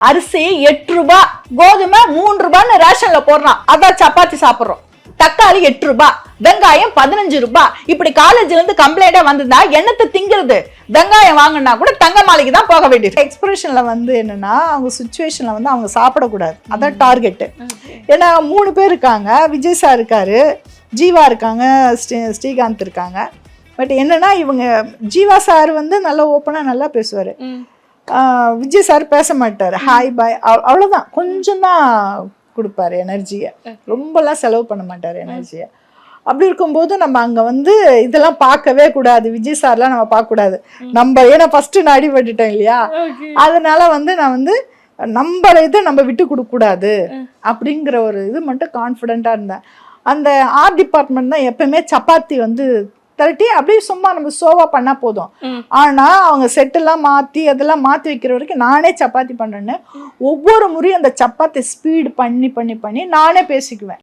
அரிசி 8 ரூபாய், கோதுமை 3 ரூபான்னு ரேஷன்ல போடுறான். அதான் சப்பாத்தி சாப்பிடுறோம். தக்காளி 8 ரூபாய், வெங்காயம் 15 ரூபாய். இப்படி காலேஜ்ல இருந்து கம்ப்ளைண்டா வந்ததா என்னத்தை திங்கிறது? வெங்காயம் வாங்கினா கூட தங்க மாளிகை தான் போக வேண்டியது. எக்ஸ்பிரஷன்ல என்னன்னா அவங்க சுச்சுவேஷன்ல அவங்க சாப்பிடக்கூடாது. அதான் டார்கெட். ஏன்னா 3 பேர் இருக்காங்க. விஜய் சார் இருக்காரு, ஜீவா இருக்காங்க, ஸ்ரீகாந்த் இருக்காங்க. பட் என்னன்னா இவங்க ஜீவா சார் நல்லா ஓப்பனா நல்லா பேசுவாரு. விஜய் சார் பேச மாட்டாரு. ஹாய் பாய் அவ்வளவுதான். கொஞ்சம் தான் கொடுப்பாரு எனர்ஜியை. ரொம்பலாம் செலவு பண்ண மாட்டாரு எனர்ஜியை. அப்படி இருக்கும்போது நம்ம அங்க இதெல்லாம் பார்க்கவே கூடாது. விஜய் சார்லாம் நம்ம பார்க்க கூடாது. நம்ம ஏன்னா ஃபர்ஸ்ட் நான் அடிபட்டுட்டேன் இல்லையா, அதனால நான் நம்ம இதை நம்ம விட்டு கொடுக்க கூடாது அப்படிங்கிற ஒரு இது மட்டும் கான்ஃபிடென்ட்டா இருந்தேன். அந்த ஆர்ட் டிபார்ட்மெண்ட் தான் எப்பவுமே சப்பாத்தி தரட்டி அப்படியே சும்மா நம்ம சோவா பண்ணா போதும். ஆனா அவங்க செட்டெல்லாம் மாத்தி அதெல்லாம் மாத்தி வைக்கிற வரைக்கும் நானே சப்பாத்தி பண்றேன்னு ஒவ்வொரு முறையும் அந்த சப்பாத்தி ஸ்பீடு பண்ணி நானே பேசிக்குவேன்.